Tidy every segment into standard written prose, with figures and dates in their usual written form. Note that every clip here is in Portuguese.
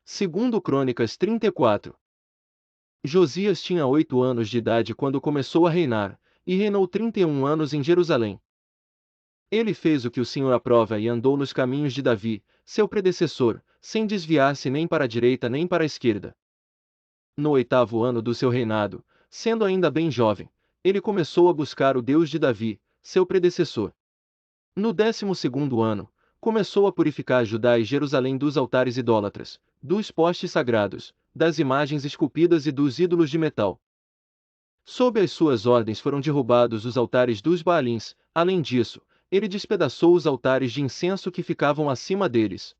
Segundo Crônicas 34. Josias tinha 8 anos de idade quando começou a reinar, e reinou 31 anos em Jerusalém. Ele fez o que o Senhor aprova e andou nos caminhos de Davi, seu predecessor, sem desviar-se nem para a direita nem para a esquerda. No 8º ano do seu reinado, sendo ainda bem jovem, ele começou a buscar o Deus de Davi, seu predecessor. No 12º ano, começou a purificar Judá e Jerusalém dos altares idólatras, dos postes sagrados, das imagens esculpidas e dos ídolos de metal. Sob as suas ordens foram derrubados os altares dos Baalins. Além disso, ele despedaçou os altares de incenso que ficavam acima deles.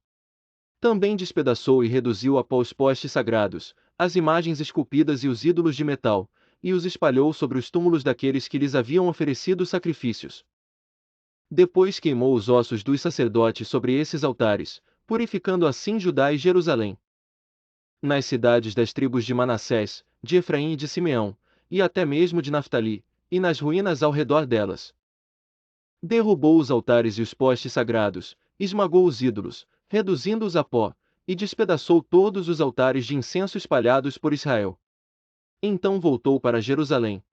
Também despedaçou e reduziu a pó os postes sagrados, as imagens esculpidas e os ídolos de metal, e os espalhou sobre os túmulos daqueles que lhes haviam oferecido sacrifícios. Depois queimou os ossos dos sacerdotes sobre esses altares, purificando assim Judá e Jerusalém. Nas cidades das tribos de Manassés, de Efraim e de Simeão, e até mesmo de Naftali, e nas ruínas ao redor delas. Derrubou os altares e os postes sagrados, esmagou os ídolos, reduzindo-os a pó, e despedaçou todos os altares de incenso espalhados por Israel. Então voltou para Jerusalém.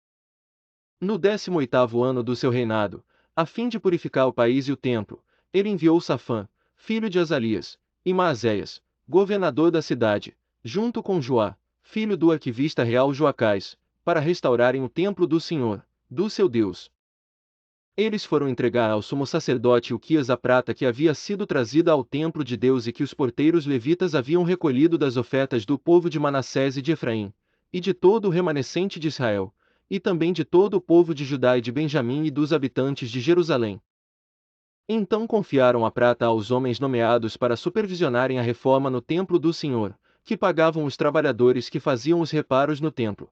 No 18º ano do seu reinado, a fim de purificar o país e o templo, ele enviou Safã, filho de Azalias, e Maazéias, governador da cidade, junto com Joá, filho do arquivista real Joacás, para restaurarem o templo do Senhor, do seu Deus. Eles foram entregar ao sumo sacerdote Uquias a prata que havia sido trazida ao templo de Deus e que os porteiros levitas haviam recolhido das ofertas do povo de Manassés e de Efraim, e de todo o remanescente de Israel, e também de todo o povo de Judá e de Benjamim e dos habitantes de Jerusalém. Então confiaram a prata aos homens nomeados para supervisionarem a reforma no templo do Senhor, que pagavam os trabalhadores que faziam os reparos no templo.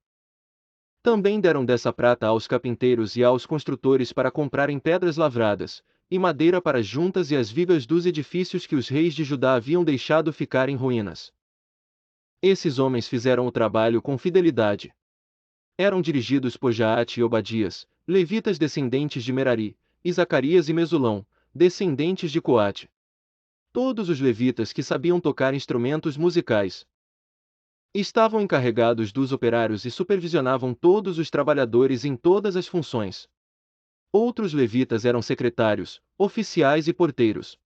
Também deram dessa prata aos carpinteiros e aos construtores para comprarem pedras lavradas, e madeira para as juntas e as vigas dos edifícios que os reis de Judá haviam deixado ficar em ruínas. Esses homens fizeram o trabalho com fidelidade. Eram dirigidos por Jaate e Obadias, levitas descendentes de Merari, e Zacarias e Mesulão, descendentes de Coate. Todos os levitas que sabiam tocar instrumentos musicais estavam encarregados dos operários e supervisionavam todos os trabalhadores em todas as funções. Outros levitas eram secretários, oficiais e porteiros.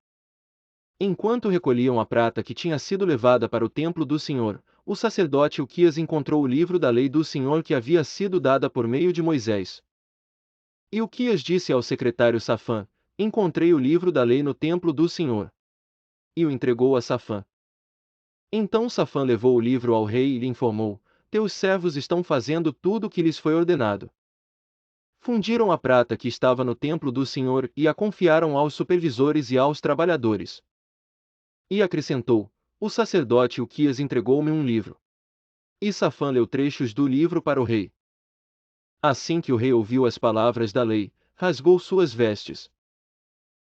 Enquanto recolhiam a prata que tinha sido levada para o templo do Senhor, o sacerdote Uquias encontrou o livro da lei do Senhor que havia sido dada por meio de Moisés. E Uquias disse ao secretário Safã: Encontrei o livro da lei no templo do Senhor. E o entregou a Safã. Então Safã levou o livro ao rei e lhe informou: Teus servos estão fazendo tudo o que lhes foi ordenado. Fundiram a prata que estava no templo do Senhor e a confiaram aos supervisores e aos trabalhadores. E acrescentou: O sacerdote Uquias entregou-me um livro. E Safã leu trechos do livro para o rei. Assim que o rei ouviu as palavras da lei, rasgou suas vestes.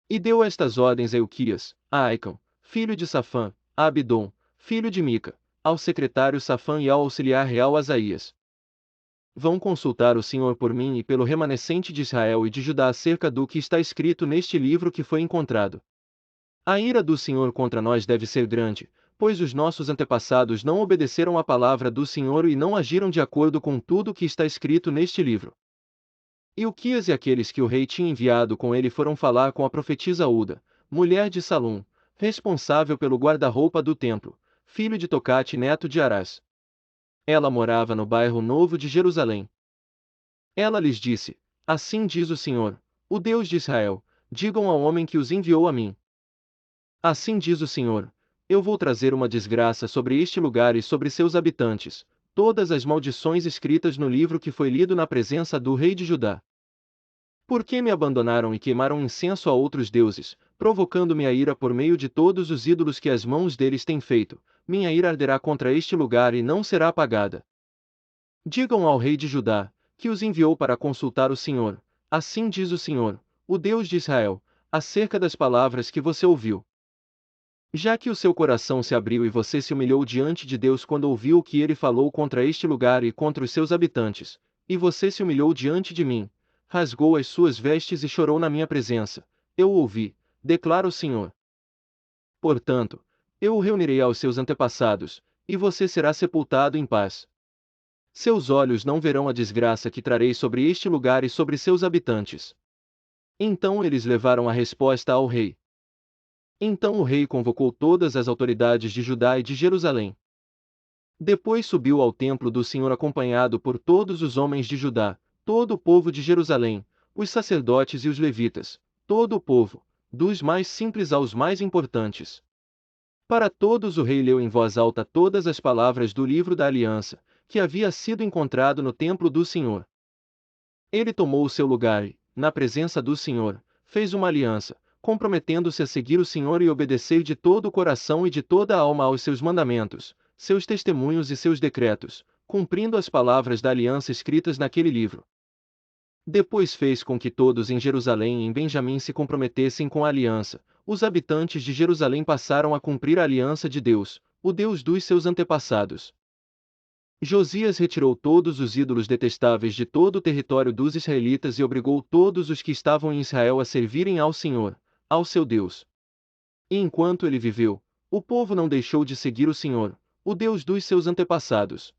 E deu estas ordens a Uquias, a Aicam, filho de Safã, a Abidom, filho de Mica, ao secretário Safã e ao auxiliar real Asaías. Vão consultar o Senhor por mim e pelo remanescente de Israel e de Judá acerca do que está escrito neste livro que foi encontrado. A ira do Senhor contra nós deve ser grande, pois os nossos antepassados não obedeceram à palavra do Senhor e não agiram de acordo com tudo o que está escrito neste livro. E Uquias e aqueles que o rei tinha enviado com ele foram falar com a profetisa Uda, mulher de Salum, responsável pelo guarda-roupa do templo, filho de Tocate neto de Arás. Ela morava no bairro Novo de Jerusalém. Ela lhes disse: Assim diz o Senhor, o Deus de Israel, digam ao homem que os enviou a mim. Assim diz o Senhor: Eu vou trazer uma desgraça sobre este lugar e sobre seus habitantes, todas as maldições escritas no livro que foi lido na presença do rei de Judá. Porque me abandonaram e queimaram incenso a outros deuses, provocando-me a ira por meio de todos os ídolos que as mãos deles têm feito, minha ira arderá contra este lugar e não será apagada. Digam ao rei de Judá, que os enviou para consultar o Senhor, assim diz o Senhor, o Deus de Israel, acerca das palavras que você ouviu. Já que o seu coração se abriu e você se humilhou diante de Deus quando ouviu o que ele falou contra este lugar e contra os seus habitantes, e você se humilhou diante de mim, rasgou as suas vestes e chorou na minha presença, eu o ouvi, declara o Senhor. Portanto, Eu o reunirei aos seus antepassados, e você será sepultado em paz. Seus olhos não verão a desgraça que trarei sobre este lugar e sobre seus habitantes. Então eles levaram a resposta ao rei. Então o rei convocou todas as autoridades de Judá e de Jerusalém. Depois subiu ao templo do Senhor acompanhado por todos os homens de Judá, todo o povo de Jerusalém, os sacerdotes e os levitas, todo o povo, dos mais simples aos mais importantes. Para todos o rei leu em voz alta todas as palavras do livro da aliança, que havia sido encontrado no templo do Senhor. Ele tomou o seu lugar e, na presença do Senhor, fez uma aliança, comprometendo-se a seguir o Senhor e obedecer de todo o coração e de toda a alma aos seus mandamentos, seus testemunhos e seus decretos, cumprindo as palavras da aliança escritas naquele livro. Depois fez com que todos em Jerusalém e em Benjamim se comprometessem com a aliança. Os habitantes de Jerusalém passaram a cumprir a aliança de Deus, o Deus dos seus antepassados. Josias retirou todos os ídolos detestáveis de todo o território dos israelitas e obrigou todos os que estavam em Israel a servirem ao Senhor, ao seu Deus. E enquanto ele viveu, o povo não deixou de seguir o Senhor, o Deus dos seus antepassados.